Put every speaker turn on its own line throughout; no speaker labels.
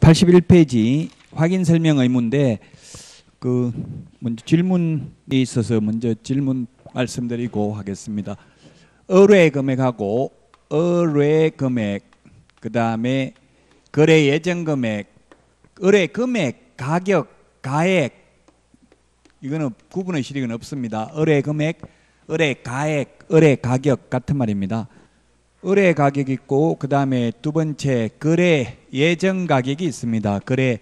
81페이지 확인 설명 의무인데 먼저 질문이 있어서 먼저 질문 말씀드리고 하겠습니다. 의뢰 금액하고 의뢰 금액, 그 다음에 거래 예정 금액, 의뢰 금액, 가격, 가액, 이거는 구분의 실익은 없습니다. 의뢰 금액, 의뢰 가액, 의뢰 가격 같은 말입니다. 의뢰 가격이 있고 그 다음에 두 번째 거래 예정 가격이 있습니다. 거래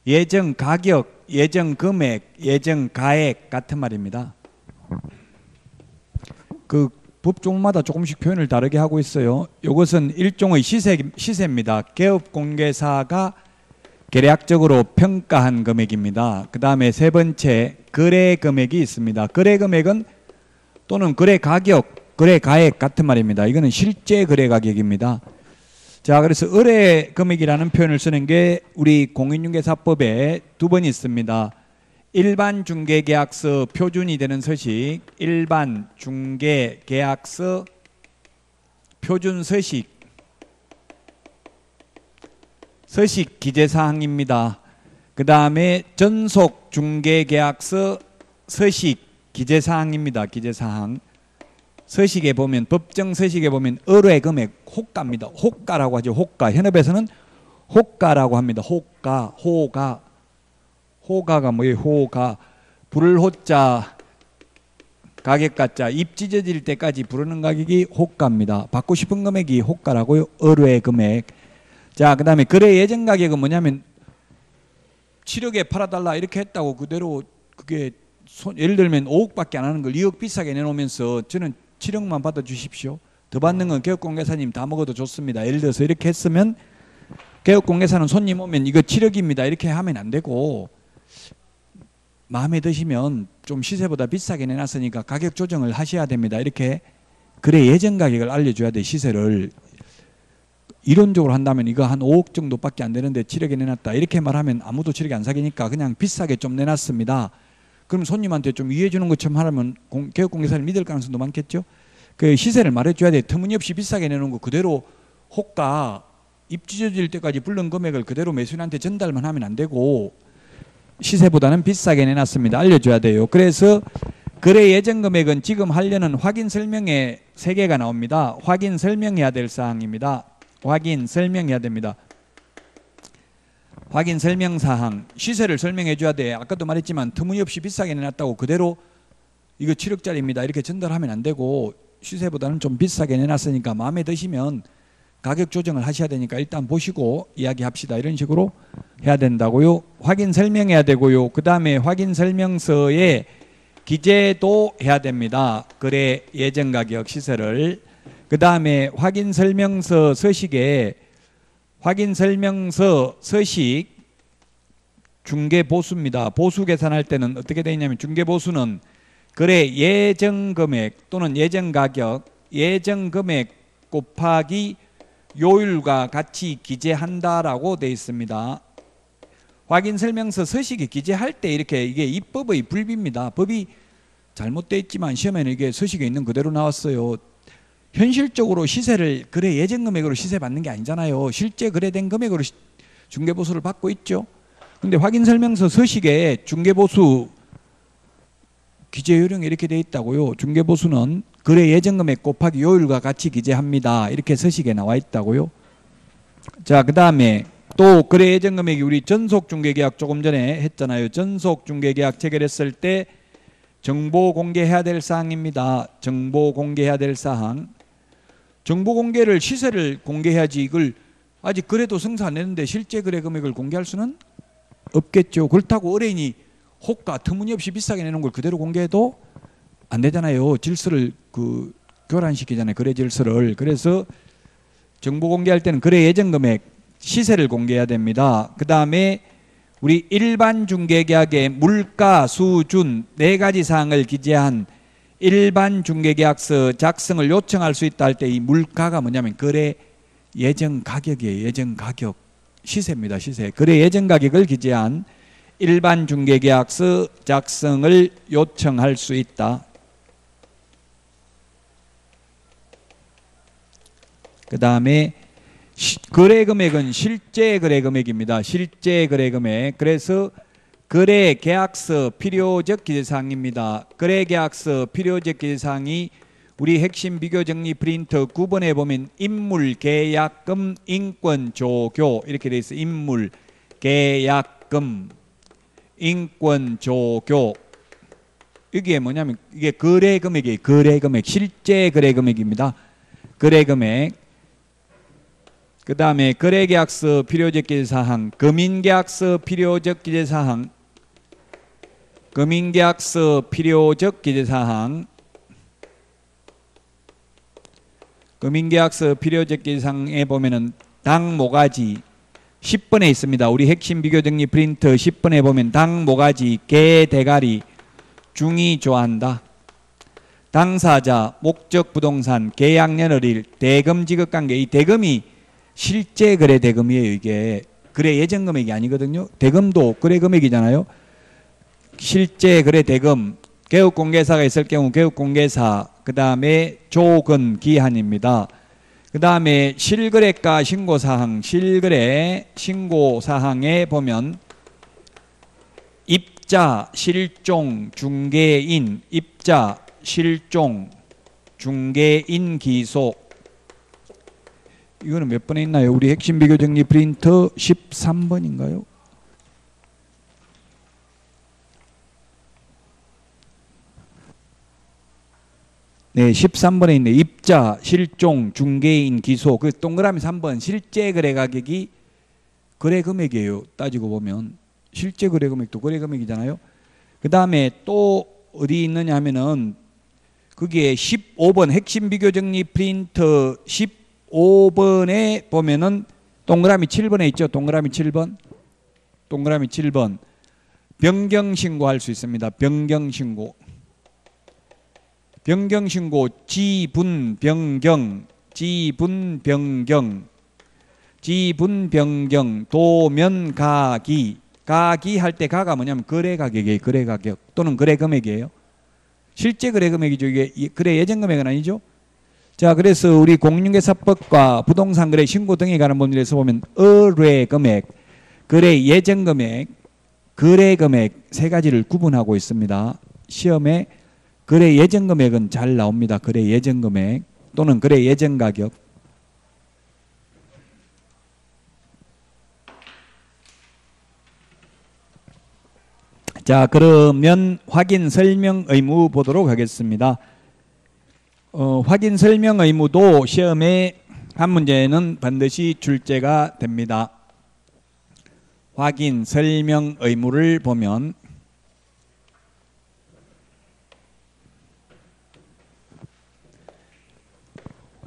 예정 가격, 예정 금액, 예정 가액 같은 말입니다. 그 법종마다 조금씩 표현을 다르게 하고 있어요. 이것은 일종의 시세입니다. 개업공개사가 계략적으로 평가한 금액입니다. 그 다음에 세 번째 거래 금액이 있습니다. 거래 금액은 또는 거래 가격, 거래 가액 같은 말입니다. 이거는 실제 거래 가격입니다. 자, 그래서 의뢰 금액이라는 표현을 쓰는 게 우리 공인중개사법에 두 번 있습니다. 일반 중개계약서 표준이 되는 서식, 일반 중개계약서 표준 서식, 서식 기재사항입니다. 그 다음에 전속 중개계약서 서식 기재사항입니다. 기재사항. 서식에 보면, 법정 서식에 보면 의뢰 금액 호가입니다. 호가라고 하죠. 호가. 현업에서는 호가라고 합니다. 호가, 호가. 호가가 뭐예요? 호가. 부를 호자, 가격 가자, 입 찢어질 때까지 부르는 가격이 호가입니다. 받고 싶은 금액이 호가라고요. 의뢰 금액. 자, 그 다음에 거래 예정 가격은 뭐냐면 7억에 팔아달라 이렇게 했다고 그대로 그게 예를 들면 5억밖에 안 하는 걸 2억 비싸게 내놓으면서 저는 7억만 받아주십시오. 더 받는 건 개업공개사님 다 먹어도 좋습니다. 예를 들어서 이렇게 했으면 개업공개사는 손님 오면 이거 7억입니다. 이렇게 하면 안 되고 마음에 드시면 좀 시세보다 비싸게 내놨으니까 가격 조정을 하셔야 됩니다. 이렇게 거래 예정 가격을 알려줘야 돼. 시세를. 이론적으로 한다면 이거 한 5억 정도밖에 안 되는데 7억에 내놨다. 이렇게 말하면 아무도 7억에 안 사기니까 그냥 비싸게 좀 내놨습니다. 그럼 손님한테 좀 이해해 주는 것처럼 하면 개업공개사를 믿을 가능성도 많겠죠. 그 시세를 말해줘야 돼. 터무니없이 비싸게 내놓은 거 그대로 호가 입 찢어질 때까지 불른 금액을 그대로 매수인한테 전달만 하면 안 되고 시세보다는 비싸게 내놨습니다. 알려줘야 돼요. 그래서 거래 예정 금액은 지금 하려는 확인 설명에 3개가 나옵니다. 확인 설명해야 될 사항입니다. 확인 설명해야 됩니다. 확인 설명 사항. 시세를 설명해 줘야 돼. 아까도 말했지만 터무니없이 비싸게 내놨다고 그대로 이거 7억짜리입니다. 이렇게 전달하면 안 되고 시세보다는 좀 비싸게 내놨으니까 마음에 드시면 가격 조정을 하셔야 되니까 일단 보시고 이야기합시다. 이런 식으로 해야 된다고요. 확인 설명해야 되고요. 그 다음에 확인 설명서에 기재도 해야 됩니다. 거래 예정 가격 시세를. 그 다음에 확인 설명서 서식에 확인 설명서 서식 중개 보수입니다. 보수 계산할 때는 어떻게 되어 있냐면 중개 보수는 거래 예정 금액 또는 예정 가격, 예정 금액 곱하기 요율과 같이 기재한다라고 되어 있습니다. 확인 설명서 서식에 기재할 때 이렇게 이게 입법의 불비입니다. 법이 잘못되어 있지만 시험에는 이게 서식에 있는 그대로 나왔어요. 현실적으로 시세를 거래 예정 금액으로 시세 받는 게 아니잖아요. 실제 거래된 금액으로 중개보수를 받고 있죠. 근데 확인 설명서 서식에 중개보수 기재 요령이 이렇게 되어 있다고요. 중개보수는 거래 예정 금액 곱하기 요율과 같이 기재합니다. 이렇게 서식에 나와 있다고요. 자, 그 다음에 또 거래 예정 금액이 우리 전속 중개계약 조금 전에 했잖아요. 전속 중개계약 체결했을 때 정보 공개해야 될 사항입니다. 정보 공개해야 될 사항. 정보 공개를 시세를 공개해야지 이걸 아직 거래도 성사 안 했는데 실제 거래 금액을 공개할 수는 없겠죠. 그렇다고 의뢰인이 호가 터무니없이 비싸게 내놓은 걸 그대로 공개해도 안 되잖아요. 질서를 교란시키잖아요. 거래 질서를. 그래서 정보 공개할 때는 거래 예정 금액 시세를 공개해야 됩니다. 그 다음에 우리 일반 중개계약의 물가 수준 4가지 사항을 기재한 일반 중개계약서 작성을 요청할 수 있다 할 때 이 물가가 뭐냐면 거래 예정 가격이에요. 예정 가격. 시세입니다. 시세. 거래 예정 가격을 기재한 일반 중개계약서 작성을 요청할 수 있다. 그 다음에 거래 금액은 실제 거래 금액입니다. 실제 거래 금액. 그래서 거래 계약서 필요적 기재사항입니다. 거래 계약서 필요적 기재사항이 우리 핵심 비교 정리 프린터 9번에 보면 인물 계약금 인권 조교 이렇게 돼 있어요. 인물 계약금 인권 조교. 이게 뭐냐면 이게 거래 금액이에요. 거래 금액. 실제 거래 금액입니다. 거래 금액. 그 다음에 거래계약서 필요적 기재사항, 금인계약서 필요적 기재사항, 금인계약서 필요적 기재사항, 금인계약서 필요적 기재사항에 보면은 당 모가지 10번에 있습니다. 우리 핵심 비교 정리 프린터 10번에 보면 당 모가지, 개 대가리, 중이 좋아한다. 당사자, 목적 부동산, 계약년월일, 대금 지급관계. 이 대금이 실제 거래 대금이에요. 이게 거래 예정 금액이 아니거든요. 대금도 거래 금액이잖아요. 실제 거래 대금, 개업공개사가 있을 경우 개업공개사, 그 다음에 조건 기한입니다. 그 다음에 실거래가 신고사항, 실거래 신고사항에 보면 입자, 실종, 중개인, 입자, 실종, 중개인 기속. 이거는 몇 번에 있나요? 우리 핵심 비교 정리 프린터 13번인가요? 네, 13번에 있네. 입자, 실종, 중개인, 기소. 그 동그라미 3번 실제 거래 가격이 거래 금액이에요. 따지고 보면 실제 거래 금액도 거래 금액이잖아요. 그 다음에 또 어디 있느냐 하면은 거기에 15번 핵심 비교 정리 프린터 15번에 보면은 동그라미 7번에 있죠. 동그라미 7번. 동그라미 7번. 변경 신고할 수 있습니다. 변경 신고. 변경 신고 지분 변경, 지분 변경, 지분 변경, 도면 가기. 가기 할 때 가가 뭐냐면 거래 가격이에요. 거래 가격 또는 거래 금액이에요. 실제 거래 금액이죠. 이게 거래 예정 금액은 아니죠. 자, 그래서 우리 공인중개사법과 부동산 거래 신고 등에 관한 법률에서 보면 의뢰 금액, 거래 예정 금액, 거래 금액 세 가지를 구분하고 있습니다. 시험에 거래 예정 금액은 잘 나옵니다. 거래 예정 금액 또는 거래 예정 가격. 자, 그러면 확인 설명 의무 보도록 하겠습니다. 확인 설명 의무도 시험에 한 문제는 반드시 출제가 됩니다. 확인 설명 의무를 보면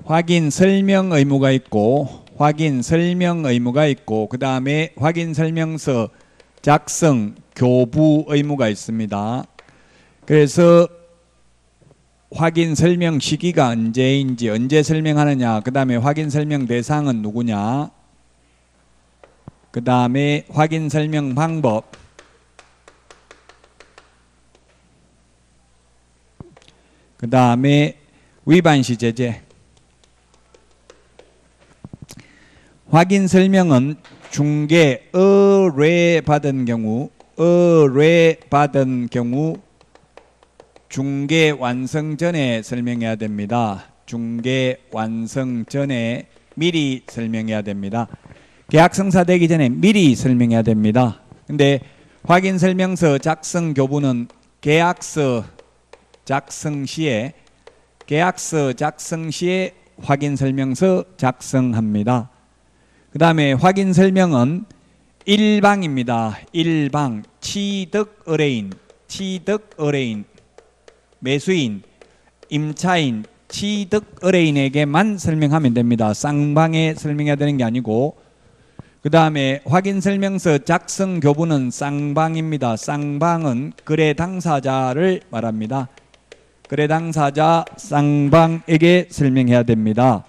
확인 설명 의무가 있고 확인 설명 의무가 있고 그 다음에 확인 설명서 작성 교부 의무가 있습니다. 그래서 확인 설명 시기가 언제인지 언제 설명하느냐, 그 다음에 확인 설명 대상은 누구냐, 그 다음에 확인 설명 방법, 그 다음에 위반시 제재. 확인 설명은 중개 의뢰받은 경우 중개 완성 전에 설명해야 됩니다. 중개 완성 전에 미리 설명해야 됩니다. 계약 성사되기 전에 미리 설명해야 됩니다. 근데 확인 설명서 작성 교부는 계약서 작성 시에 확인 설명서 작성합니다. 그 다음에 확인 설명은 일방입니다. 일방, 취득 의뢰인, 매수인, 임차인, 취득 의뢰인에게만 설명하면 됩니다. 쌍방에 설명해야 되는 게 아니고. 그 다음에 확인 설명서 작성 교부는 쌍방입니다. 쌍방은 거래 당사자를 말합니다. 거래 당사자 쌍방에게 설명해야 됩니다.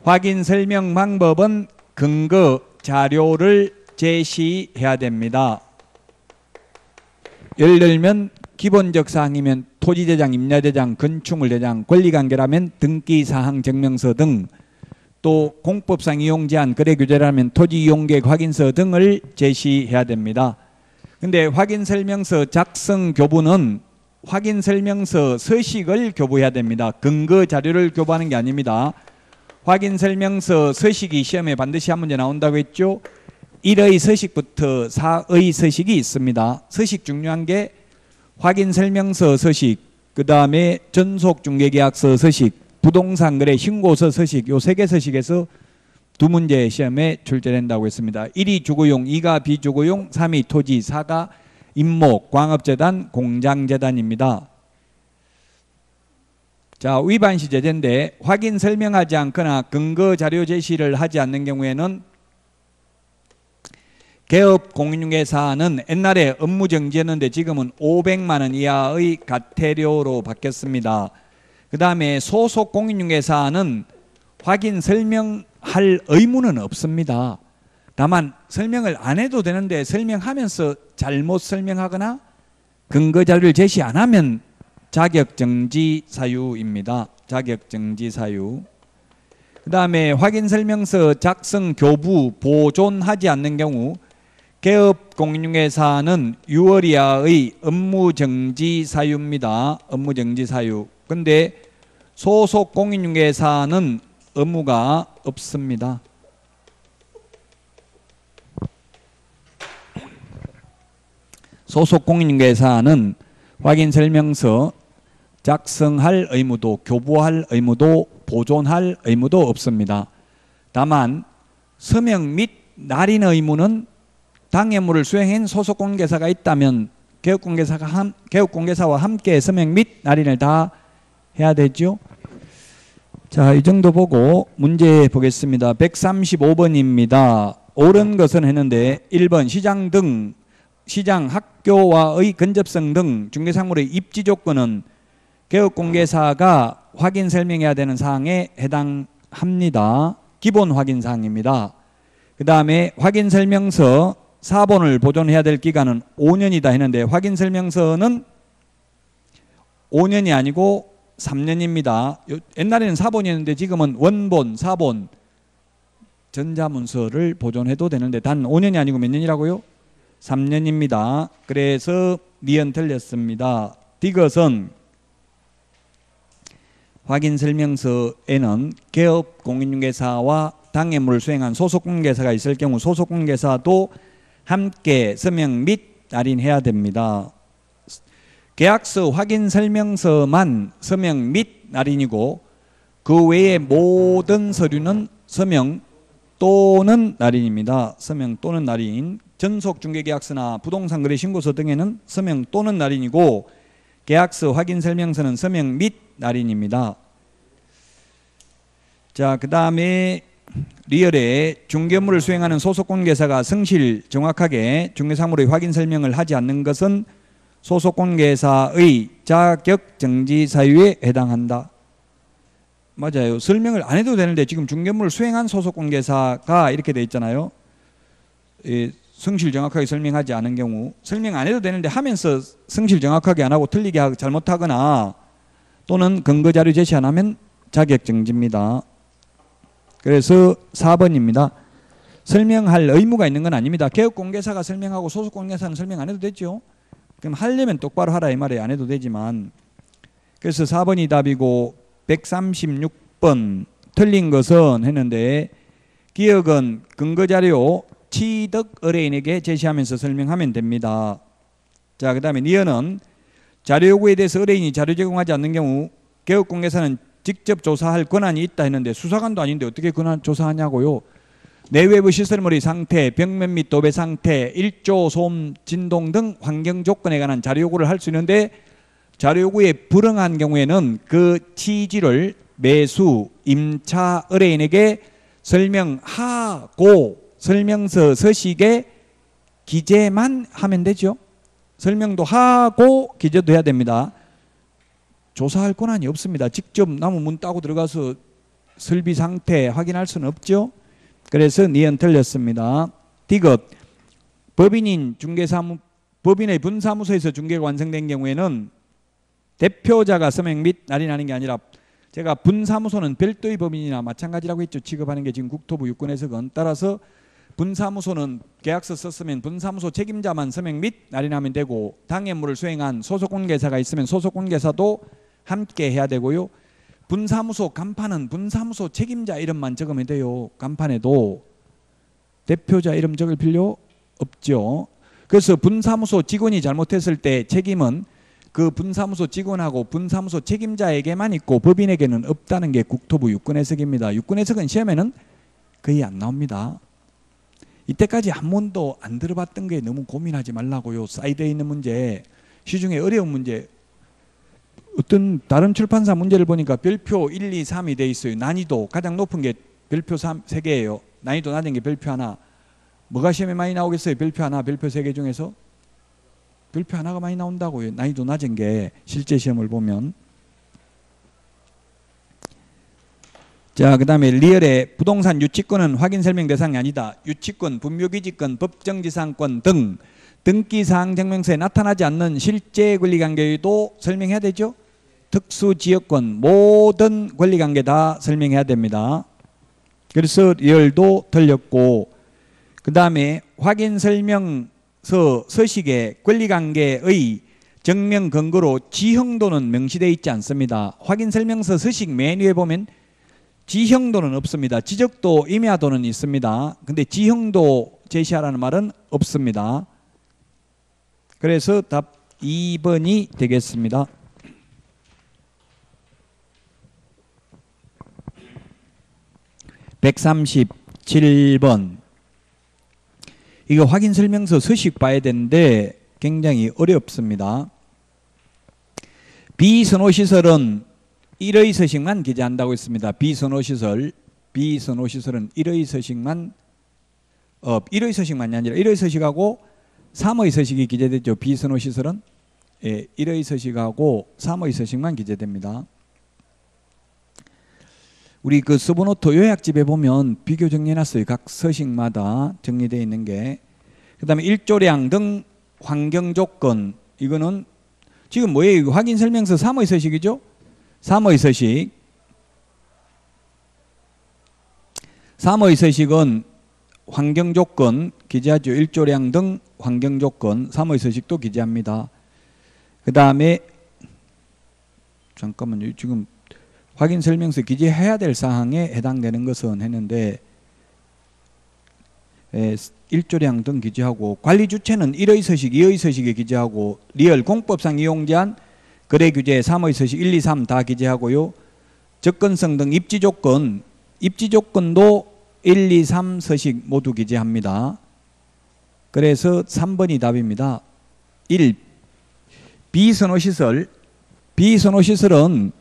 확인 설명 방법은 근거 자료를 제시해야 됩니다. 예를 들면 기본적 사항이면 토지대장, 임야대장, 건축물대장, 권리관계라면 등기사항 증명서 등 또 공법상 이용 제한 거래 규제라면 토지 이용 계획 확인서 등을 제시해야 됩니다. 근데 확인 설명서 작성 교부는 확인 설명서 서식을 교부해야 됩니다. 근거 자료를 교부하는 게 아닙니다. 확인 설명서 서식이 시험에 반드시 한 문제 나온다고 했죠. 1의 서식부터 4의 서식이 있습니다. 서식 중요한 게 확인 설명서 서식, 그 다음에 전속 중개계약서 서식, 부동산 거래 신고서 서식, 요 3개 서식에서 2문제 시험에 출제된다고 했습니다. 1이 주거용, 2가 비주거용, 3이 토지, 4가 임목, 광업재단, 공장재단입니다. 자, 위반 시 제재인데 확인 설명하지 않거나 근거 자료 제시를 하지 않는 경우에는 개업 공인중개사는 옛날에 업무 정지였는데 지금은 500만 원 이하의 과태료로 바뀌었습니다. 그 다음에 소속 공인중개사는 확인 설명할 의무는 없습니다. 다만 설명을 안 해도 되는데 설명하면서 잘못 설명하거나 근거 자료를 제시 안 하면 자격정지 사유입니다. 자격정지 사유. 그 다음에 확인 설명서 작성 교부 보존하지 않는 경우 개업 공인중개사는 6월 이하의 업무정지 사유입니다. 업무정지 사유. 근데 소속 공인중개사는 의무가 없습니다. 소속 공인중개사는 확인 설명서 작성할 의무도, 교부할 의무도, 보존할 의무도 없습니다. 다만 서명 및 날인 의무는 당해물을 수행한 소속 공인중개사가 있다면 개업공개사와 함께 서명 및 날인을 다 해야 되죠. 자, 이 정도 보고 문제 보겠습니다. 135번입니다. 옳은 것은 했는데 1번 시장 등 시장 학교와의 근접성 등 중개사물의 입지 조건은 개업공개사가 확인 설명해야 되는 사항에 해당합니다. 기본 확인 사항입니다. 그 다음에 확인 설명서 4본을 보존해야 될 기간은 5년이다 했는데 확인 설명서는 5년이 아니고 3년입니다. 옛날에는 4본이었는데 지금은 원본, 4본 전자문서를 보존해도 되는데 단 5년이 아니고 몇 년이라고요? 3년입니다. 그래서 니은 틀렸습니다. 디귿은 확인 설명서에는 개업 공인중개사와 당해물을 수행한 소속 공인중개사가 있을 경우 소속 공인중개사도 함께 서명 및 날인해야 됩니다. 계약서 확인 설명서만 서명 및 날인이고 그 외의 모든 서류는 서명 또는 날인입니다. 서명 또는 날인. 전속 중개계약서나 부동산 거래 신고서 등에는 서명 또는 날인이고 계약서 확인 설명서는 서명 및 날인입니다. 자, 그 다음에 리얼에 중개업무를 수행하는 소속 공인중개사가 성실 정확하게 중개사물의 확인 설명을 하지 않는 것은 소속 공인중개사의 자격정지 사유에 해당한다. 맞아요. 설명을 안 해도 되는데 지금 중개업무를 수행한 소속 공인중개사가 이렇게 돼 있잖아요. 성실 정확하게 설명하지 않은 경우 설명 안 해도 되는데 하면서 성실 정확하게 안 하고 틀리게 하고 잘못하거나 또는 근거자료 제시 안 하면 자격정지입니다. 그래서 4번입니다. 설명할 의무가 있는 건 아닙니다. 개업공개사가 설명하고 소속공개사는 설명 안 해도 되죠. 그럼 하려면 똑바로 하라 이 말이에요. 안 해도 되지만. 그래서 4번이 답이고 136번 틀린 것은 했는데 기억은 근거자료 취득 의뢰인에게 제시하면서 설명하면 됩니다. 자, 그 다음에 니은은 자료 요구에 대해서 의뢰인이 자료 제공하지 않는 경우 개업공개사는 직접 조사할 권한이 있다 했는데 수사관도 아닌데 어떻게 권한 조사하냐고요. 내외부 시설물의 상태, 벽면 및 도배 상태, 일조, 소음, 진동 등 환경 조건에 관한 자료 요구를 할 수 있는데 자료 요구에 불응한 경우에는 그 취지를 매수, 임차 의뢰인에게 설명하고 설명서 서식에 기재만 하면 되죠. 설명도 하고 기재도 해야 됩니다. 조사할 권한이 없습니다. 직접 나무 문 따고 들어가서 설비 상태 확인할 수는 없죠. 그래서 니은 틀렸습니다. 디귿 법인의 분사무소에서 중개가 완성된 경우에는 대표자가 서명 및 날인하는 게 아니라 제가 분사무소는 별도의 법인이나 마찬가지라고 했죠. 취급하는 게 지금 국토부 유권해석은. 따라서 분사무소는 계약서 썼으면 분사무소 책임자만 서명 및 날인하면 되고, 당해물을 수행한 소속관계사가 있으면 소속관계사도 함께 해야 되고요. 분사무소 간판은 분사무소 책임자 이름만 적으면 돼요. 간판에도 대표자 이름 적을 필요 없죠. 그래서 분사무소 직원이 잘못했을 때 책임은 그 분사무소 직원하고 분사무소 책임자에게만 있고 법인에게는 없다는 게 국토부 유권해석입니다. 유권해석은 시험에는 거의 안 나옵니다. 이때까지 한 번도 안 들어봤던 게 너무 고민하지 말라고요. 사이드에 있는 문제, 시중에 어려운 문제, 어떤 다른 출판사 문제를 보니까 별표 1, 2, 3이 돼 있어요. 난이도 가장 높은 게 별표 3개예요. 난이도 낮은 게 별표 하나. 뭐가 시험에 많이 나오겠어요? 별표 하나, 별표 3개 중에서? 별표 하나가 많이 나온다고요. 난이도 낮은 게 실제 시험을 보면. 자, 그 다음에 리얼의 부동산 유치권은 확인 설명 대상이 아니다. 유치권, 분묘기지권, 법정지상권 등 등기사항 증명서에 나타나지 않는 실제 권리관계도 설명해야 되죠. 특수지역권 모든 권리관계 다 설명해야 됩니다. 그래서 리얼도 틀렸고, 그 다음에 확인설명서 서식에 권리관계의 증명 근거로 지형도는 명시되어 있지 않습니다. 확인설명서 서식 메뉴에 보면 지형도는 없습니다. 지적도, 임야도는 있습니다. 근데 지형도 제시하라는 말은 없습니다. 그래서 답 2번이 되겠습니다. (137번) 이거 확인설명서 서식 봐야 되는데 굉장히 어렵습니다. 비선호시설은 1의 서식만 기재한다고 했습니다. 비선호시설은 1의 서식만 1의 서식만이 아니라 1의 서식하고 3의 서식이 기재되죠. 비선호시설은 1의 서식하고 3의 서식만 기재됩니다. 우리 그 서브노트 요약집에 보면 비교 정리해놨어요. 각 서식마다 정리되어 있는 게. 그 다음에 일조량 등 환경조건, 이거는 지금 뭐예요? 이거 확인설명서 3의 서식이죠? 3의 서식. 3의 서식은 환경조건 기재하죠. 일조량 등 환경조건 3의 서식도 기재합니다. 그 다음에 잠깐만요. 지금 확인설명서 기재해야 될 사항에 해당되는 것은 했는데 1조량 등 기재하고, 관리주체는 1의 서식, 2의 서식에 기재하고, 리얼 공법상 이용제한 거래규제 3의 서식 1, 2, 3 다 기재하고요. 접근성 등 입지조건, 입지조건도 1, 2, 3 서식 모두 기재합니다. 그래서 3번이 답입니다. 1. 비선호시설. 비선호시설은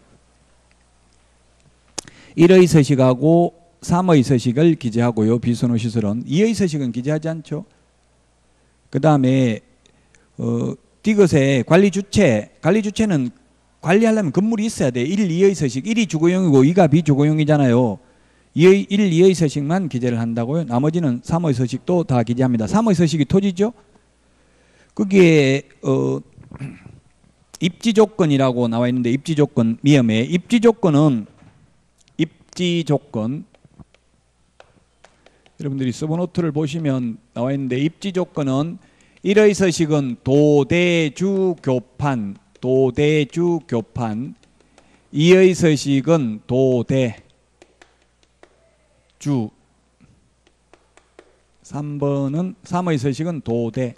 1의 서식하고 3의 서식을 기재하고요. 비선호시설은 2의 서식은 기재하지 않죠. 그 다음에 디귿의 관리주체. 관리주체는 관리하려면 건물이 있어야 돼요. 1, 2의 서식. 1이 주거용이고 2가 비주거용이잖아요. 1, 2의 서식만 기재를 한다고요. 나머지는 3의 서식도 다 기재합니다. 3의 서식이 토지죠. 거기에 입지조건이라고 나와 있는데, 입지조건 미음에 입지조건은 입지조건, 여러분들이 서브노트를 보시면 나와 있는데, 입지조건은 1의 서식은 도대주교판, 도대주교판. 2의 서식은 도대주. 3번은 3의 서식은 도대.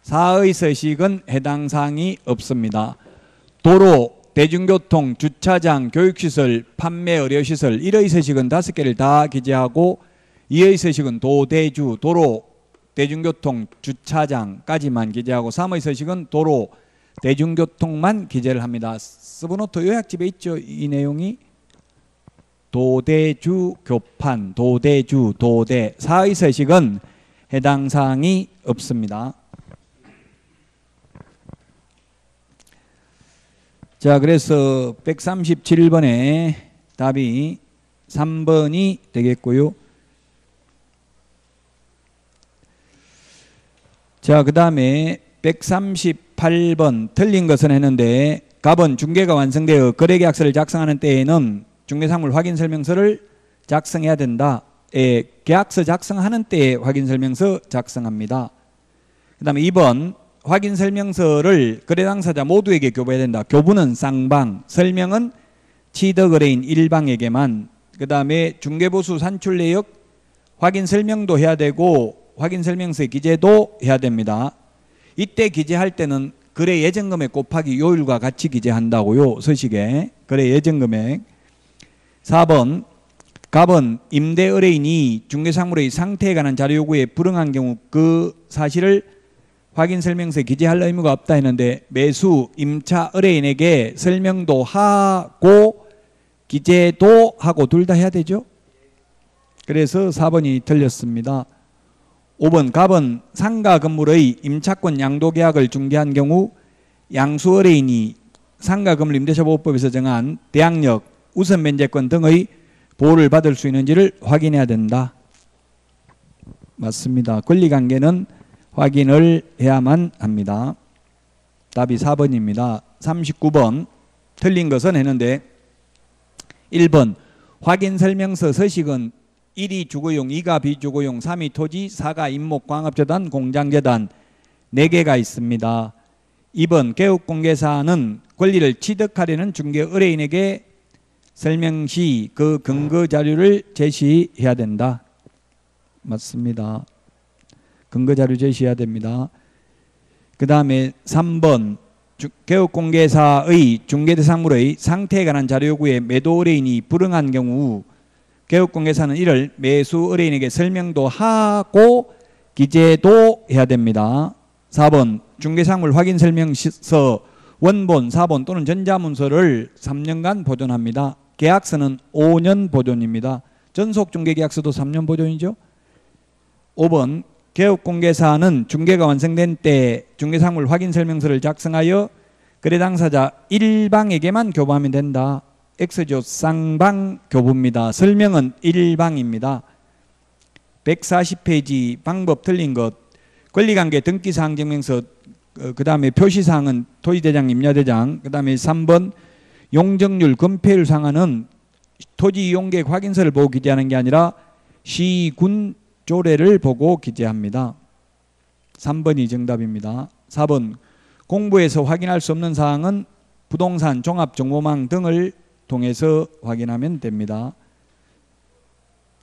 4의 서식은 해당 사항이 없습니다. 도로, 대중교통, 주차장, 교육시설, 판매 의료시설 1의 서식은 5개를 다 기재하고, 2의 서식은 도대주, 도로, 대중교통, 주차장까지만 기재하고, 3의 서식은 도로, 대중교통만 기재를 합니다. 서브노트 요약집에 있죠. 이 내용이. 도대주 교판, 도대주, 도대. 4의 서식은 해당 사항이 없습니다. 자, 그래서 137번에 답이 3번이 되겠고요. 자, 그 다음에 138번 틀린 것은 했는데, 갑은 중개가 완성되어 거래계약서를 작성하는 때에는 중개상물 확인설명서를 작성해야 된다. 계약서 작성하는 때에 확인설명서 작성합니다. 그 다음에 2번 확인설명서를 거래 당사자 모두에게 교부해야 된다. 교부는 쌍방, 설명은 취득의뢰인 일방에게만. 그 다음에 중개보수 산출 내역 확인설명도 해야 되고 확인설명서의 기재도 해야 됩니다. 이때 기재할 때는 거래 예정금액 곱하기 요율과 같이 기재한다고요. 서식에 거래 예정금액. 4번 갑은 임대 의뢰인이 중개상물의 상태에 관한 자료 요구에 불응한 경우 그 사실을 확인설명서에 기재할 의무가 없다 했는데 매수 임차 의뢰인에게 설명도 하고 기재도 하고 둘 다 해야 되죠. 그래서 4번이 틀렸습니다. 5번 갑은 상가 건물의 임차권 양도 계약을 중개한 경우 양수 의뢰인이 상가 건물 임대차 보호법에서 정한 대항력, 우선 면제권 등의 보호를 받을 수 있는지를 확인해야 된다. 맞습니다. 권리관계는 확인을 해야만 합니다. 답이 4번입니다. 39번 틀린 것은 했는데 1번 확인설명서 서식은 1이 주거용, 2가 비주거용, 3이 토지, 4가 임목, 광업재단, 공장재단 4개가 있습니다. 2번 개업공개사는 권리를 취득하려는 중개 의뢰인에게 설명 시 그 근거 자료를 제시해야 된다. 맞습니다. 근거 자료 제시해야 됩니다. 그 다음에 3번 개업공개사의 중개대상물의 상태에 관한 자료 요구에 매도 의뢰인이 불응한 경우 개업공개사는 이를 매수 의뢰인에게 설명도 하고 기재도 해야 됩니다. 4번 중개상물 확인설명서 원본, 사본 또는 전자문서를 3년간 보존합니다. 계약서는 5년 보존입니다. 전속중개계약서도 3년 보존이죠. 5번 개업공개사는 중개가 완성된 때 중개상물 확인설명서를 작성하여 거래 당사자 일방에게만 교부하면 된다. X조 쌍방 교부입니다. 설명은 일방입니다. 140페이지 방법 틀린 것 권리관계 등기사항 증명서 그 다음에 표시사항은 토지대장, 임야대장. 그 다음에 3번 용적률, 건폐율 상한은 토지 이용계획 확인서를 보고 기재하는 게 아니라 시군 조례를 보고 기재합니다. 3번이 정답입니다. 4번 공부에서 확인할 수 없는 사항은 부동산, 종합정보망 등을 통해서 확인하면 됩니다.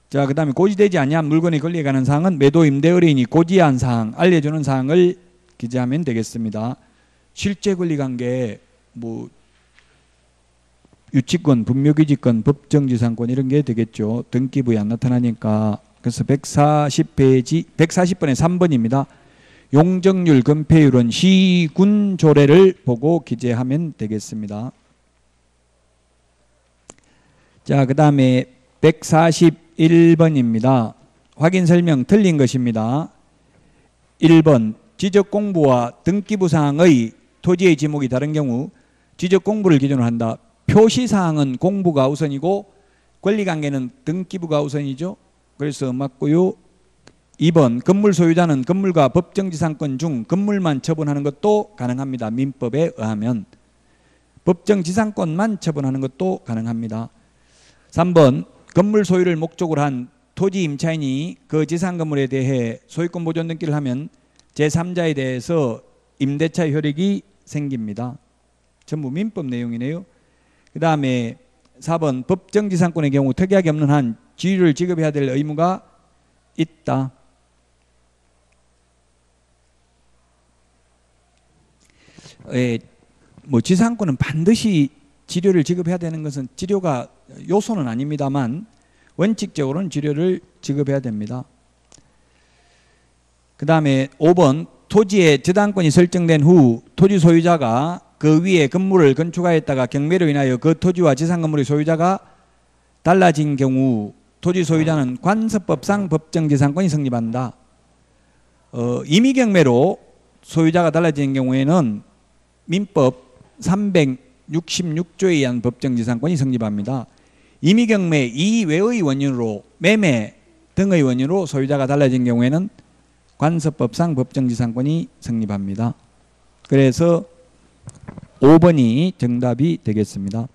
자, 그 다음에 고지되지 아니한 물건의 권리에 관한 사항은 매도 임대 의뢰인이 고지한 사항, 알려주는 사항을 기재하면 되겠습니다. 실제 권리관계 뭐 유치권, 분묘기지권, 법정지상권 이런 게 되겠죠. 등기부에 안 나타나니까. 그래서 140페이지 140번에 3번입니다. 용적률, 건폐율은 시군 조례를 보고 기재하면 되겠습니다. 자, 그 다음에 141번입니다. 확인 설명 틀린 것입니다. 1번 지적공부와 등기부사항의 토지의 지목이 다른 경우 지적공부를 기준으로 한다. 표시사항은 공부가 우선이고 권리관계는 등기부가 우선이죠. 그래서 맞고요. 2번 건물 소유자는 건물과 법정지상권 중 건물만 처분하는 것도 가능합니다. 민법에 의하면. 법정지상권만 처분하는 것도 가능합니다. 3번 건물 소유를 목적으로 한 토지 임차인이 그 지상 건물에 대해 소유권 보존 등기를 하면 제3자에 대해서 임대차 효력이 생깁니다. 전부 민법 내용이네요. 그 다음에 4번 법정지상권의 경우 특이하게 없는 한 지위를 지급해야 될 의무가 있다. 뭐 지상권은 반드시 지료를 지급해야 되는 것은 지료가 요소는 아닙니다만 원칙적으로는 지료를 지급해야 됩니다. 그 다음에 5번 토지의 저당권이 설정된 후 토지 소유자가 그 위에 건물을 건축하였다가 경매로 인하여 그 토지와 지상 건물의 소유자가 달라진 경우 토지 소유자는 관습법상 법정지상권이 성립한다. 임의경매로 소유자가 달라진 경우에는 민법 366조에 의한 법정지상권이 성립합니다. 임의경매 이외의 원인으로 매매 등의 원인으로 소유자가 달라진 경우에는 관습법상 법정지상권이 성립합니다. 그래서 5번이 정답이 되겠습니다.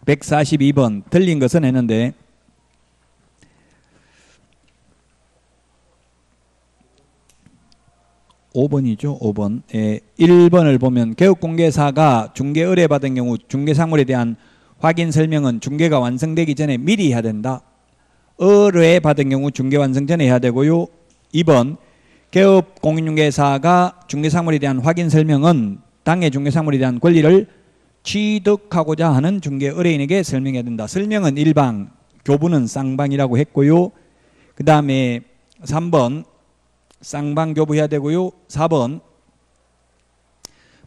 142번 틀린 것은 했는데 (5번이죠) 5번. 1번을 보면 개업공개사가 중개 의뢰받은 경우 중개사물에 대한 확인 설명은 중개가 완성되기 전에 미리 해야 된다. 의뢰받은 경우 중개 완성 전에 해야 되고요. 2번 개업공인중개사가 중개사물에 대한 확인 설명은 당해 중개사물에 대한 권리를 취득하고자 하는 중개 의뢰인에게 설명해야 된다. 설명은 일방, 교부는 쌍방이라고 했고요. 그 다음에 3번 쌍방 교부해야 되고요. 4번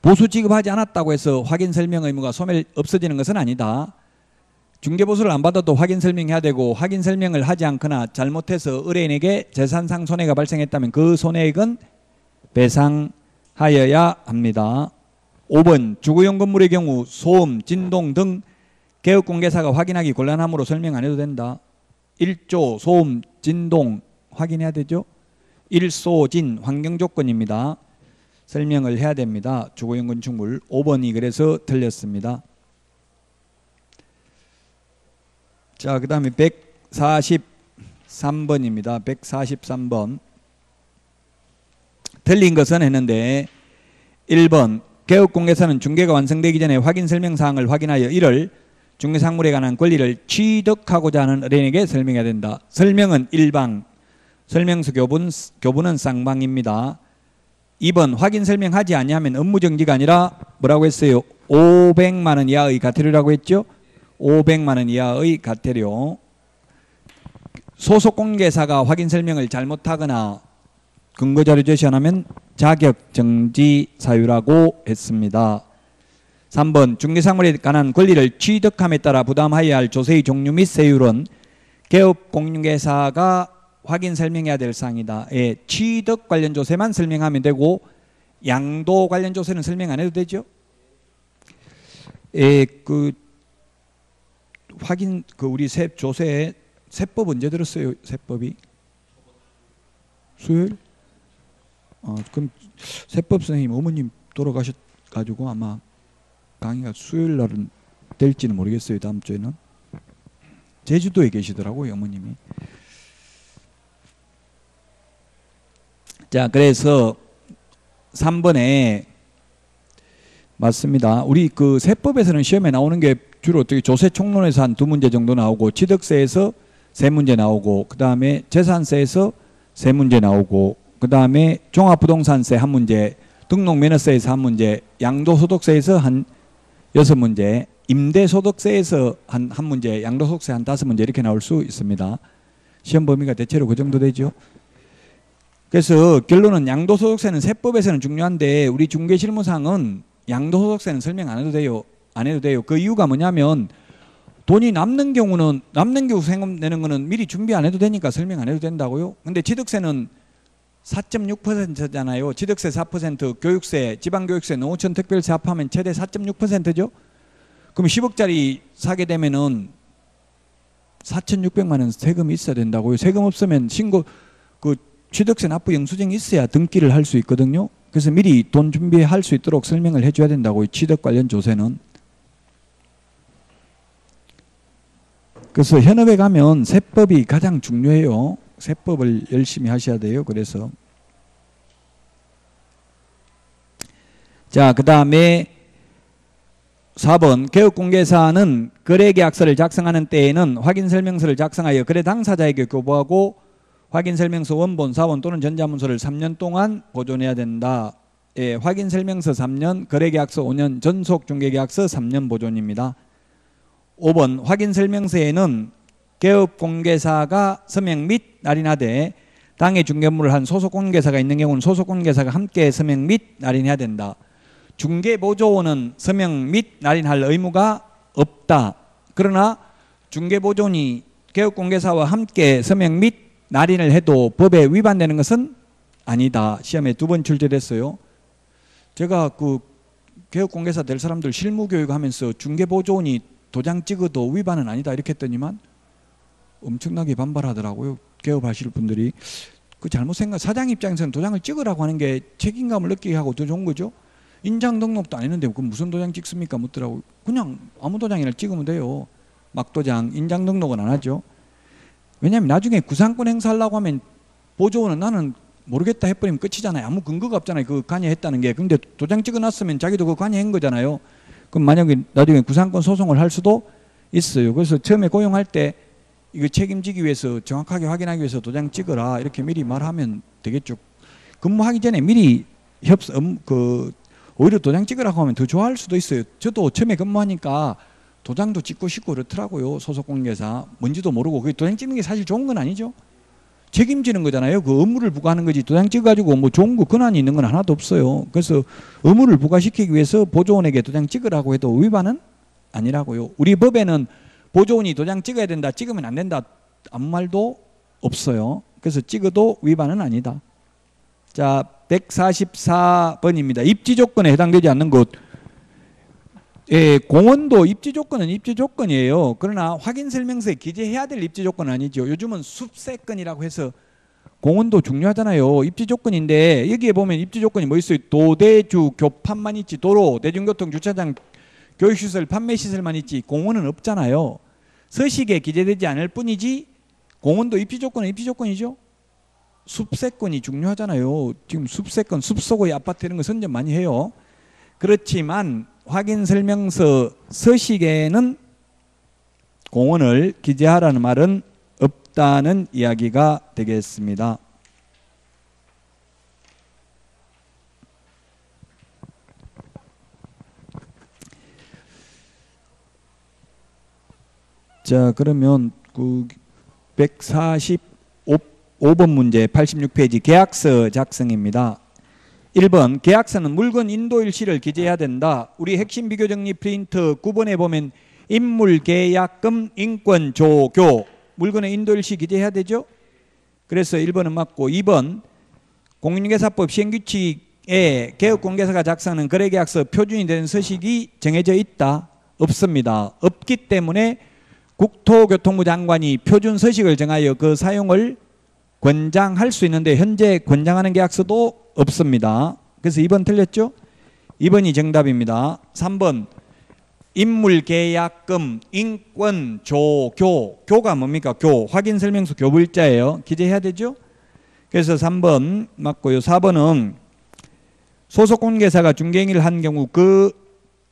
보수 지급하지 않았다고 해서 확인 설명 의무가 없어지는 것은 아니다. 중개보수를 안 받아도 확인 설명해야 되고 확인 설명을 하지 않거나 잘못해서 의뢰인에게 재산상 손해가 발생했다면 그 손해액은 배상하여야 합니다. 5번 주거용 건물의 경우 소음, 진동 등 개업공개사가 확인하기 곤란하므로 설명 안 해도 된다. 1조 소음, 진동 확인해야 되죠. 1소진 환경조건입니다. 설명을 해야 됩니다. 주거용 건축물. 5번이 그래서 틀렸습니다. 자, 그 다음에 143번입니다. 143번. 틀린 것은 했는데 1번 개업공개사는 중개가 완성되기 전에 확인 설명사항을 확인하여 이를 중개상물에 관한 권리를 취득하고자 하는 의뢰인에게 설명해야 된다. 설명은 일방, 설명서 교부는 쌍방입니다. 2번 확인 설명하지 아니하면 업무정지가 아니라 뭐라고 했어요? 500만 원 이하의 과태료라고 했죠? 500만 원 이하의 과태료. 소속공개사가 확인 설명을 잘못하거나 근거자료 제시 안 하면 자격정지 사유라고 했습니다. 3번 중개사물에 관한 권리를 취득함에 따라 부담하여야 할 조세의 종류 및 세율은 개업공인중개사가 확인 설명해야 될 사항이다. 예, 취득 관련 조세만 설명하면 되고 양도 관련 조세는 설명 안 해도 되죠. 예, 우리 조세 세법 언제 들었어요? 세법이 수요일? 그럼 세법 선생님 어머님 돌아가셔가지고 아마 강의가 수요일 날은 될지는 모르겠어요. 다음 주에는 제주도에 계시더라고요, 어머님이. 자, 그래서 3번에 맞습니다. 우리 그 세법에서는 시험에 나오는 게 주로 어떻게 조세총론에서 한 2문제 정도 나오고 취득세에서 3문제 나오고 그 다음에 재산세에서 3문제 나오고 그 다음에 종합부동산세 1문제, 등록면허세에서 1문제, 양도소득세에서 한 6문제, 임대소득세에서 한 문제, 양도소득세 한 5문제 이렇게 나올 수 있습니다. 시험 범위가 대체로 그 정도 되죠. 그래서 결론은 양도소득세는 세법에서는 중요한데 우리 중개실무상은 양도소득세는 설명 안 해도 돼요. 안 해도 돼요. 그 이유가 뭐냐면 돈이 남는 경우 세금 내는 거는 미리 준비 안 해도 되니까 설명 안 해도 된다고요. 근데 취득세는 4.6%잖아요. 취득세 4%, 교육세, 지방교육세, 농어촌 특별세 합하면 최대 4.6%죠. 그럼 10억짜리 사게 되면은 4,600만 원 세금이 있어야 된다고요. 세금 없으면 취득세 납부 영수증이 있어야 등기를 할 수 있거든요. 그래서 미리 돈 준비할 수 있도록 설명을 해줘야 된다고요. 취득 관련 조세는. 그래서 현업에 가면 세법이 가장 중요해요. 세법을 열심히 하셔야 돼요. 그래서 자, 그 다음에 4번 개업공개사는 거래계약서를 작성하는 때에는 확인설명서를 작성하여 거래 당사자에게 교부하고 확인설명서 원본, 사본 또는 전자문서를 3년 동안 보존해야 된다. 예, 확인설명서 3년, 거래계약서 5년, 전속중개계약서 3년 보존입니다. 5번 확인설명서에는 개업공개사가 서명 및 날인하되 당해 중개물을 한 소속공개사가 있는 경우는 소속공개사가 함께 서명 및 날인해야 된다. 중개보조원은 서명 및 날인할 의무가 없다. 그러나 중개보조원이 개업공개사와 함께 서명 및 날인을 해도 법에 위반되는 것은 아니다. 시험에 2번 출제됐어요. 제가 개업공개사 될 사람들 실무교육하면서 중개보조원이 도장 찍어도 위반은 아니다 이렇게 했더니만 엄청나게 반발하더라고요. 개업하실 분들이. 그 잘못 생각, 사장 입장에서는 도장을 찍으라고 하는 게 책임감을 느끼게 하고 더 좋은 거죠. 인장 등록도 안 했는데 그 무슨 도장 찍습니까? 묻더라고. 그냥 아무 도장이나 찍으면 돼요. 막도장, 인장 등록은 안 하죠. 왜냐하면 나중에 구상권 행사하려고 하면 보조원은 나는 모르겠다 해버리면 끝이잖아요. 아무 근거가 없잖아요. 그 관여했다는 게. 근데 도장 찍어놨으면 자기도 그 관여한 거잖아요. 그럼 만약에 나중에 구상권 소송을 할 수도 있어요. 그래서 처음에 고용할 때 이거 책임지기 위해서 정확하게 확인하기 위해서 도장 찍어라 이렇게 미리 말하면 되겠죠. 근무하기 전에 미리 오히려 도장 찍으라고 하면 더 좋아할 수도 있어요. 저도 처음에 근무하니까 도장도 찍고 싶고 그렇더라고요. 소속공개사 뭔지도 모르고. 그 도장 찍는 게 사실 좋은 건 아니죠. 책임지는 거잖아요. 그 의무를 부과하는 거지. 도장 찍어가지고 뭐 좋은 거 권한이 있는 건 하나도 없어요. 그래서 의무를 부과시키기 위해서 보조원에게 도장 찍으라고 해도 위반은 아니라고요. 우리 법에는 보조원이 도장 찍어야 된다, 찍으면 안 된다 아무 말도 없어요. 그래서 찍어도 위반은 아니다. 자, 144번입니다. 입지 조건에 해당되지 않는 것. 예, 공원도 입지 조건은 입지 조건이에요. 그러나 확인 설명서에 기재해야 될 입지 조건은 아니죠. 요즘은 숲세건이라고 해서 공원도 중요하잖아요. 입지 조건인데 여기에 보면 입지 조건이 뭐 있어요? 도대주 교판만 있지, 도로, 대중교통, 주차장, 교육시설, 판매시설만 있지 공원은 없잖아요. 서식에 기재되지 않을 뿐이지 공원도 입지 조건은 입지 조건이죠. 숲세건이 중요하잖아요. 지금 숲세건, 숲속의 아파트 이런 거 선점 많이 해요. 그렇지만 확인 설명서 서식에는 공원을 기재하라는 말은 없다는 이야기가 되겠습니다. 자, 그러면 그 145번 문제 86페이지 계약서 작성입니다. 1번 계약서는 물건 인도일시를 기재해야 된다. 우리 핵심 비교정리 프린트 9번에 보면 인물계약금 인권조교 물건의 인도일시 기재해야 되죠. 그래서 1번은 맞고 2번 공인중개사법 시행규칙에 개업공개사가 작성하는 거래계약서 표준이 되는 서식이 정해져 있다. 없습니다. 없기 때문에 국토교통부 장관이 표준 서식을 정하여 그 사용을 권장할 수 있는데 현재 권장하는 계약서도 없습니다. 그래서 2번 틀렸죠? 2번이 정답입니다. 3번 인물계약금 인권조교 교가 뭡니까? 교 확인설명서 교부일자예요. 기재해야 되죠? 그래서 3번 맞고요. 4번은 소속공개사가 중개행위를 한 경우 그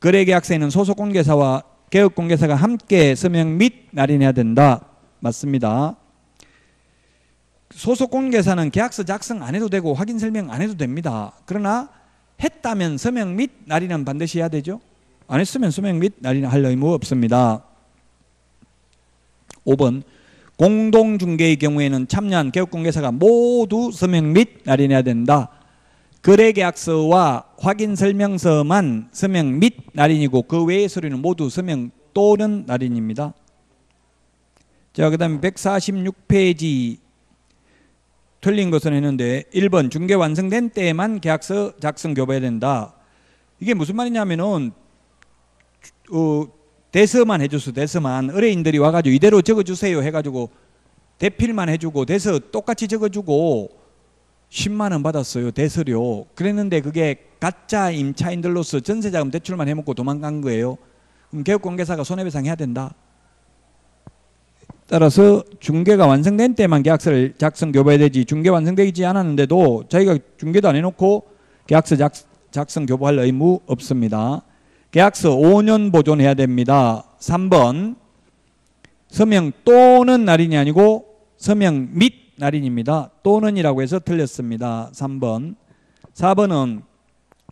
거래계약서에는 소속공개사와 개업공개사가 함께 서명 및 날인해야 된다. 맞습니다. 소속공개사는 계약서 작성 안 해도 되고 확인 설명 안 해도 됩니다. 그러나 했다면 서명 및 날인은 반드시 해야 되죠. 안 했으면 서명 및 날인을 할 의무 없습니다. 5번 공동중개의 경우에는 참여한 개업공개사가 모두 서명 및 날인해야 된다. 거래계약서와 확인설명서만 서명 및 날인이고 그 외의 서류는 모두 서명 또는 날인입니다. 자, 그 다음에 146페이지 틀린 것은 했는데 1번 중개 완성된 때에만 계약서 작성 교부해야 된다. 이게 무슨 말이냐면은 대서만 해줘서 대서만 의뢰인들이 와가지고 이대로 적어주세요 해가지고 대필만 해주고 대서 똑같이 적어주고 10만 원 받았어요. 대서료. 그랬는데 그게 가짜 임차인들로서 전세자금 대출만 해먹고 도망간 거예요. 그럼 개업공개사가 손해배상 해야 된다. 따라서 중개가 완성된 때만 계약서를 작성 교부해야 되지 중개 완성되지 않았는데도 자기가 중개도 안 해놓고 계약서 작성 교부할 의무 없습니다. 계약서 5년 보존해야 됩니다. 3번 서명 또는 날인이 아니고 서명 및 날인입니다. 또는이라고 해서 틀렸습니다. 3번. 4번은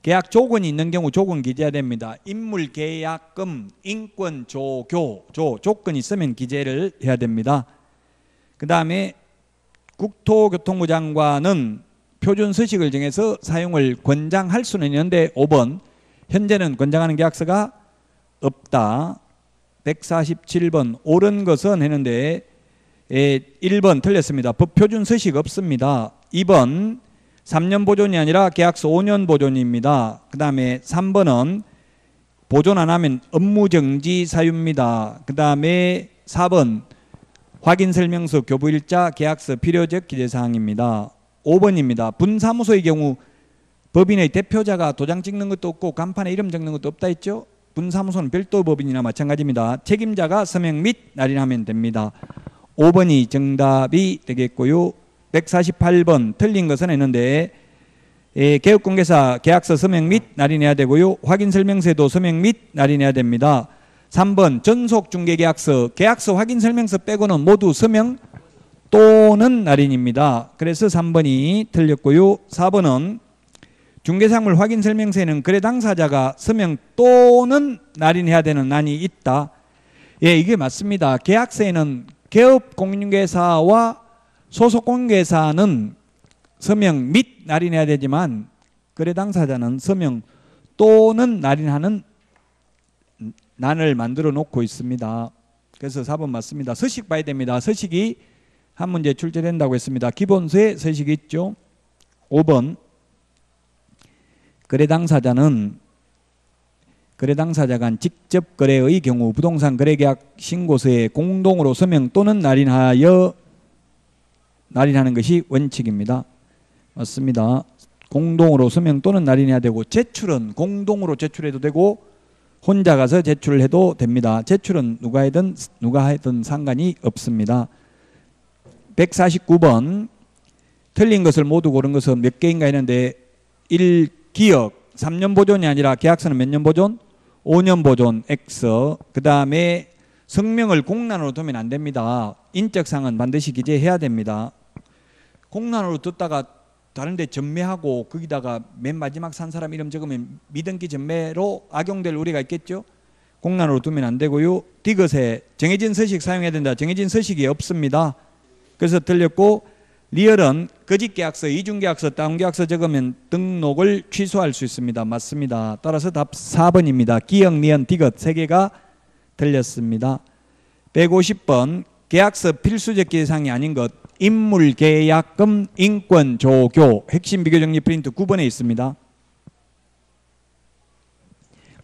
계약 조건이 있는 경우 조건 기재해야 됩니다. 인물계약금 인권조교 조건이 있으면 기재를 해야 됩니다. 그 다음에 국토교통부 장관은 표준 서식을 정해서 사용을 권장할 수는 있는데 5번 현재는 권장하는 계약서가 없다. 147번 옳은 것은 했는데 1번 틀렸습니다. 법 표준 서식 없습니다. 2번 3년 보존이 아니라 계약서 5년 보존입니다. 그 다음에 3번은 보존 안 하면 업무정지 사유입니다. 그 다음에 4번 확인설명서 교부일자 계약서 필요적 기재사항입니다. 5번입니다. 분사무소의 경우 법인의 대표자가 도장 찍는 것도 없고 간판에 이름 적는 것도 없다 했죠. 분사무소는 별도 법인이나 마찬가지입니다. 책임자가 서명 및 날인하면 됩니다. 5번이 정답이 되겠고요. 148번 틀린 것은 했는데 개업공개사 계약서 서명 및 날인해야 되고요. 확인설명서에도 서명 및 날인해야 됩니다. 3번 전속중개계약서 계약서 확인설명서 빼고는 모두 서명 또는 날인입니다. 그래서 3번이 틀렸고요. 4번은 중개사물 확인설명서에는 거래 당사자가 서명 또는 날인해야 되는 난이 있다. 예, 이게 맞습니다. 계약서에는 개업공개사와 소속공개사는 서명 및 날인해야 되지만 거래 당사자는 서명 또는 날인하는 난을 만들어 놓고 있습니다. 그래서 4번 맞습니다. 서식 봐야 됩니다. 서식이 한 문제 출제된다고 했습니다. 기본서에 서식이 있죠. 5번 거래 당사자가 직접 거래의 경우 부동산 거래계약 신고서에 공동으로 서명 또는 날인하는 것이 원칙입니다. 맞습니다. 공동으로 서명 또는 날인해야 되고 제출은 공동으로 제출해도 되고 혼자 가서 제출을 해도 됩니다. 제출은 누가 하든 상관이 없습니다. 149번 틀린 것을 모두 고른 것은 몇 개인가 했는데 1. 기억 3년 보존이 아니라 계약서는 몇 년 보존? 5년 보존 X. 그 다음에 성명을 공란으로 두면 안 됩니다. 인적사항은 반드시 기재해야 됩니다. 공란으로 뒀다가 다른데 전매하고 거기다가 맨 마지막 산 사람 이름 적으면 미등기 전매로 악용될 우려가 있겠죠. 공란으로 두면 안 되고요. 디귿에 정해진 서식 사용해야 된다. 정해진 서식이 없습니다. 그래서 틀렸고 리얼은 거짓계약서, 이중계약서, 다운계약서 적으면 등록을 취소할 수 있습니다. 맞습니다. 따라서 답 4번입니다. 기억, 니은, 디귿 3개가 틀렸습니다. 150번 계약서 필수적 기재사항이 아닌 것 인물계약금, 인권, 조교 핵심 비교정리 프린트 9번에 있습니다.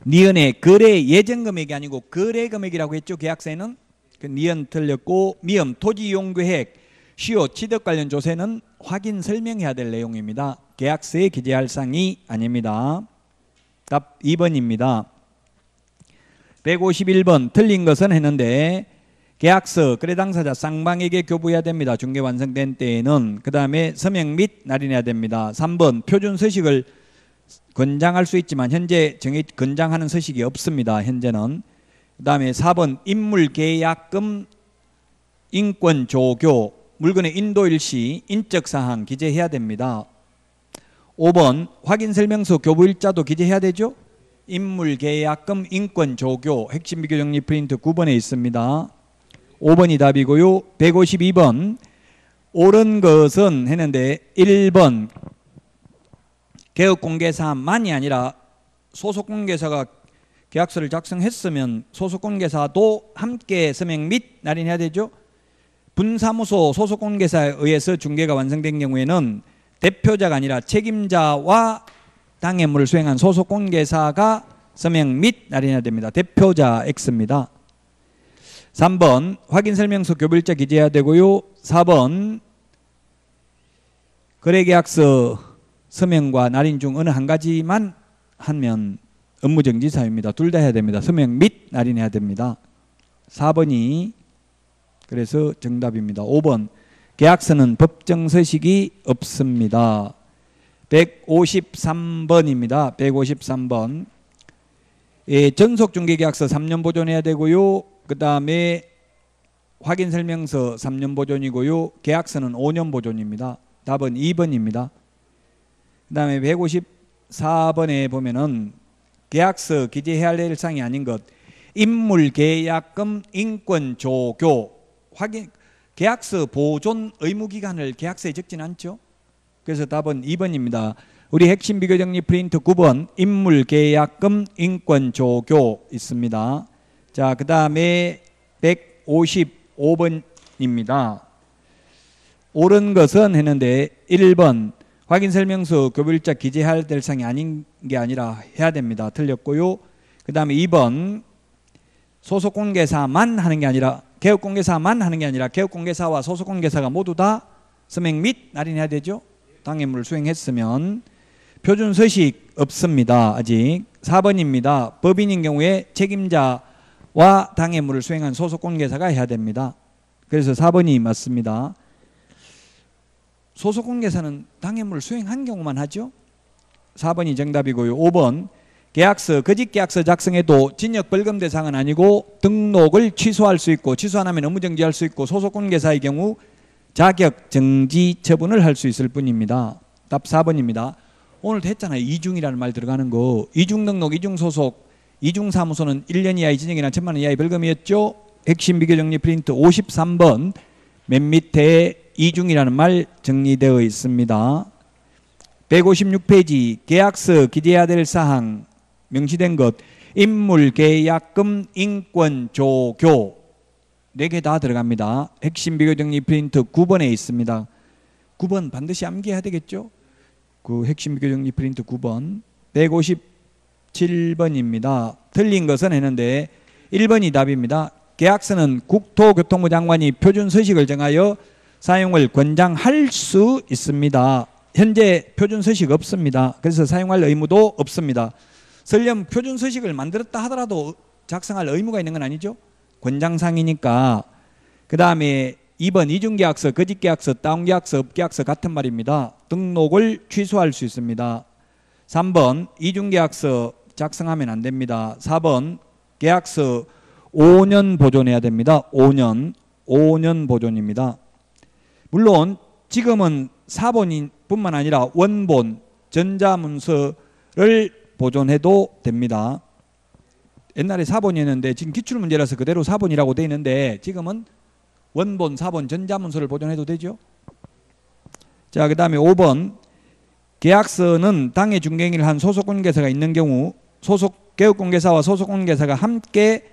니은의 거래 예정금액이 아니고 거래금액이라고 했죠. 계약서에는. 그 니은 틀렸고 미음 토지이용계획 시효 취득 관련 조세는 확인 설명해야 될 내용입니다. 계약서에 기재할 사항이 아닙니다. 답 2번입니다. 151번 틀린 것은 했는데 계약서 거래 당사자 쌍방에게 교부해야 됩니다. 중개 완성된 때에는. 그 다음에 서명 및 날인해야 됩니다. 3번 표준 서식을 권장할 수 있지만 현재 권장하는 서식이 없습니다. 현재는. 그 다음에 4번 인물계약금, 인권, 조교 물건의 인도일시, 인적사항 기재해야 됩니다. 5번 확인설명서 교부일자도 기재해야 되죠. 인물계약금, 인권, 조교 핵심 비교정리 프린트 9번에 있습니다. 5번이 답이고요. 152번 옳은 것은 했는데 1번 개업공개사만이 아니라 소속공개사가 계약서를 작성했으면 소속공개사도 함께 서명 및 날인해야 되죠. 분사무소 소속공개사에 의해서 중개가 완성된 경우에는 대표자가 아니라 책임자와 당해물을 수행한 소속공개사가 서명 및 날인해야 됩니다. 대표자 X입니다. 3번 확인설명서 교부일자 기재해야 되고요. 4번 거래계약서 서명과 날인 중 어느 한 가지만 하면 업무정지 사유입니다. 둘 다 해야 됩니다. 서명 및 날인해야 됩니다. 4번이 그래서 정답입니다. 5번 계약서는 법정서식이 없습니다. 153번입니다. 153번 전속중개계약서 3년 보존해야 되고요. 그 다음에 확인설명서 3년 보존이고요. 계약서는 5년 보존입니다. 답은 2번입니다. 그 다음에 154번에 보면은 계약서 기재해야 될 사항이 아닌 것 인물계약금, 인권, 조교 계약서 보존 의무기간을 계약서에 적진 않죠. 그래서 답은 2번입니다. 우리 핵심 비교정리 프린트 9번 인물계약금, 인권, 조교 있습니다. 자, 그 다음에 155번입니다. 옳은 것은 했는데 1번 확인설명서 교부일자 기재해야 될 사항이 아닌 게 아니라 해야 됩니다. 틀렸고요. 그 다음에 2번 소속공개사만 하는 게 아니라 개업공개사만 하는 게 아니라 개업공개사와 소속공개사가 모두 다 서명 및 날인해야 되죠. 당해물을 수행했으면 표준 서식 없습니다. 아직. 4번입니다. 법인인 경우에 책임자와 당해물을 수행한 소속 공개사가 해야 됩니다. 그래서 4번이 맞습니다. 소속 공개사는 당해물을 수행한 경우만 하죠. 4번이 정답이고요. 5번 계약서, 거짓 계약서 작성해도 징역 벌금 대상은 아니고 등록을 취소할 수 있고 취소 안 하면 업무 정지할 수 있고 소속 공개사의 경우 자격 정지 처분을 할 수 있을 뿐입니다. 답 4번입니다. 오늘도 했잖아요. 이중이라는 말 들어가는 거. 이중 등록, 이중 소속, 이중 사무소는 1년 이하의 징역이나 1,000만 원 이하의 벌금이었죠. 핵심 비교 정리 프린트 53번 맨 밑에 이중이라는 말 정리되어 있습니다. 156페이지 계약서 기재해야 될 사항 명시된 것 인물, 계약금, 인권, 조교 4개 다 들어갑니다. 핵심 비교 정리 프린트 9번에 있습니다. 9번 반드시 암기해야 되겠죠. 그 핵심 비교 정리 프린트 9번 157번입니다. 틀린 것은 했는데 1번이 답입니다. 계약서는 국토교통부 장관이 표준 서식을 정하여 사용을 권장할 수 있습니다. 현재 표준 서식 없습니다. 그래서 사용할 의무도 없습니다. 설령 표준 서식을 만들었다 하더라도 작성할 의무가 있는 건 아니죠. 권장상이니까. 그 다음에 2번 이중계약서, 거짓계약서, 다운계약서, 업계약서 같은 말입니다. 등록을 취소할 수 있습니다. 3번 이중계약서 작성하면 안 됩니다. 4번 계약서 5년 보존해야 됩니다. 5년 보존입니다. 물론 지금은 4번인 뿐만 아니라 원본, 전자문서를 보존해도 됩니다. 옛날에 4번이었는데 지금 기출문제라서 그대로 4번이라고 되어 있는데 지금은 원본, 4번, 전자문서를 보존해도 되죠. 자, 그 다음에 5번 계약서는 당해 중개행위를 한 소속공개사가 있는 경우 소속 개업공개사와 소속공개사가 함께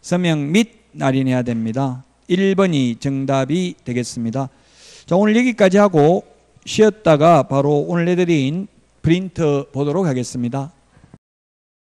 서명 및 날인해야 됩니다. 1번이 정답이 되겠습니다. 자, 오늘 여기까지 하고 쉬었다가 바로 오늘 내드린 프린트 보도록 하겠습니다.